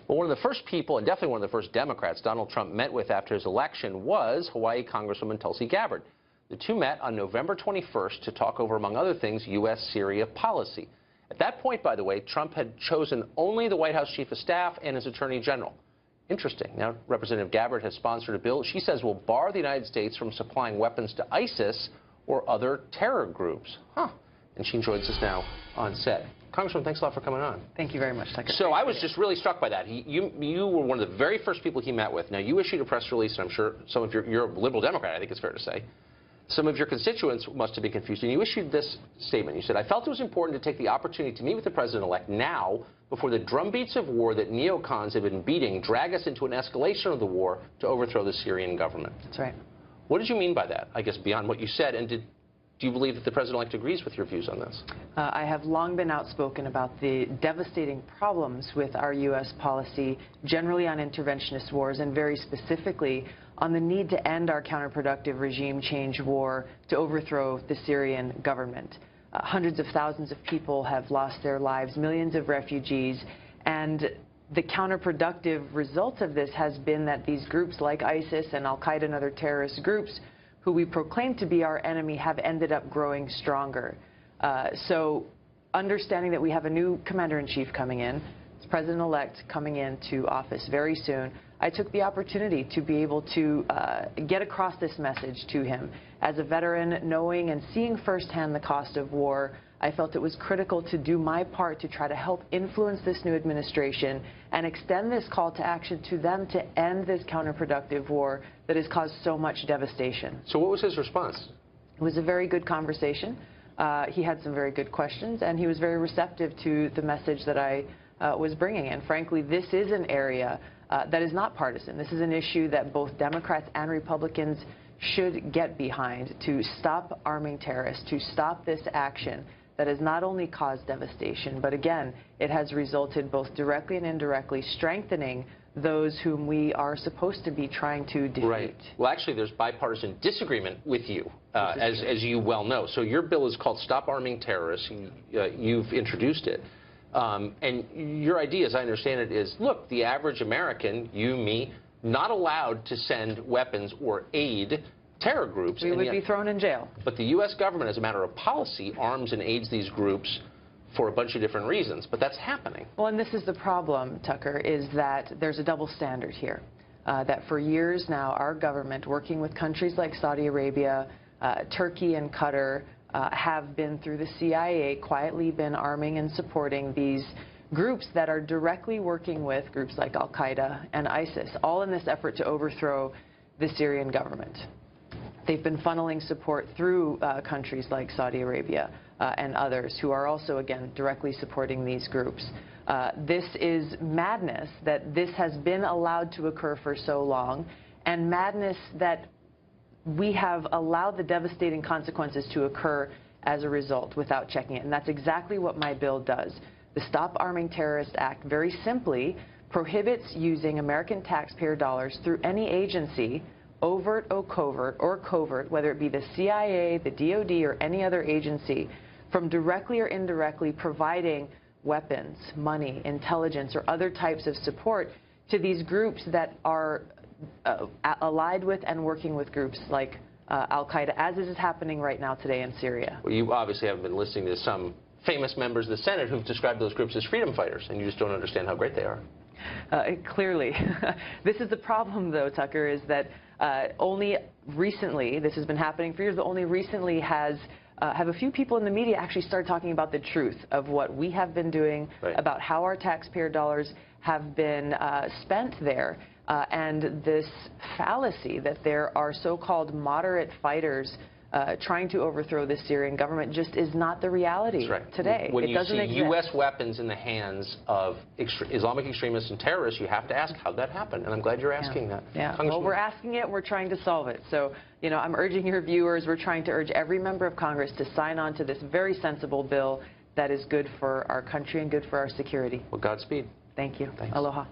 Well, one of the first people, and definitely one of the first Democrats Donald Trump met with after his election was Hawaii Congresswoman Tulsi Gabbard. The two met on November 21st to talk over, among other things, U.S.-Syria policy. At that point, by the way, Trump had chosen only the White House Chief of Staff and his Attorney General. Interesting. Now, Representative Gabbard has sponsored a bill she says will bar the United States from supplying weapons to ISIS or other terror groups. And she joins us now on set. Congresswoman, thanks a lot for coming on. Thank you very much, Tucker. So I was just really struck by that. You were one of the very first people he met with. Now, you issued a press release, and I'm sure some of you're a liberal Democrat, I think it's fair to say. Some of your constituents must have been confused, and you issued this statement. You said, I felt it was important to take the opportunity to meet with the president-elect now before the drumbeats of war that neocons have been beating drag us into an escalation of the war to overthrow the Syrian government. That's right. What did you mean by that, I guess, beyond what you said, and do you believe that the president-elect agrees with your views on this? I have long been outspoken about the devastating problems with our U.S. policy, generally on interventionist wars, and very specifically on the need to end our counterproductive regime change war to overthrow the Syrian government. Hundreds of thousands of people have lost their lives, millions of refugees, and the counterproductive result of this has been that these groups like ISIS and al-Qaeda and other terrorist groups who we proclaim to be our enemy have ended up growing stronger. So understanding that we have a new commander-in-chief coming in, president-elect coming into office very soon, I took the opportunity to be able to get across this message to him. As a veteran, knowing and seeing firsthand the cost of war, I felt it was critical to do my part to try to help influence this new administration and extend this call to action to them to end this counterproductive war that has caused so much devastation. So what was his response? It was a very good conversation. He had some very good questions, and he was very receptive to the message that I was bringing. And frankly, this is an area that is not partisan. This is an issue that both Democrats and Republicans should get behind to stop arming terrorists, to stop this action that has not only caused devastation, but again, it has resulted both directly and indirectly strengthening those whom we are supposed to be trying to defeat. Right. Well, actually, there's bipartisan disagreement with you, as you well know. So your bill is called Stop Arming Terrorists. You've introduced it. And your idea, as I understand it, is, look, the average American, you, me, not allowed to send weapons or aid terror groups. We would be thrown in jail. But the U.S. government, as a matter of policy, arms and aids these groups for a bunch of different reasons. But that's happening. Well, and this is the problem, Tucker, is that there's a double standard here. That for years now, our government, working with countries like Saudi Arabia, Turkey and Qatar, have been, through the CIA, quietly been arming and supporting these groups that are directly working with groups like al-Qaeda and ISIS, all in this effort to overthrow the Syrian government. They've been funneling support through countries like Saudi Arabia and others who are also, again, directly supporting these groups. This is madness that this has been allowed to occur for so long, and madness that we have allowed the devastating consequences to occur as a result without checking it. And that's exactly what my bill does. The Stop Arming Terrorists Act very simply prohibits using American taxpayer dollars through any agency, overt or covert, whether it be the CIA, the DOD, or any other agency, from directly or indirectly providing weapons, money, intelligence, or other types of support to these groups that are allied with and working with groups like al-Qaeda, as is happening right now today in Syria. Well, you obviously haven't been listening to some famous members of the Senate who've described those groups as freedom fighters, and you just don't understand how great they are. Clearly. This is the problem, though, Tucker, is that only recently, this has been happening for years, but only recently have a few people in the media actually started talking about the truth of what we have been doing, right, about how our taxpayer dollars have been spent there. And this fallacy that there are so-called moderate fighters trying to overthrow the Syrian government just is not the reality today. When it doesn't you see exist. U.S. weapons in the hands of Islamic extremists and terrorists, you have to ask how that happened, and I'm glad you're asking that. Yeah. Well, we're asking it, and we're trying to solve it. So, you know, I'm urging your viewers, we're trying to urge every member of Congress to sign on to this very sensible bill that is good for our country and good for our security. Well, Godspeed. Thank you. Thanks. Aloha.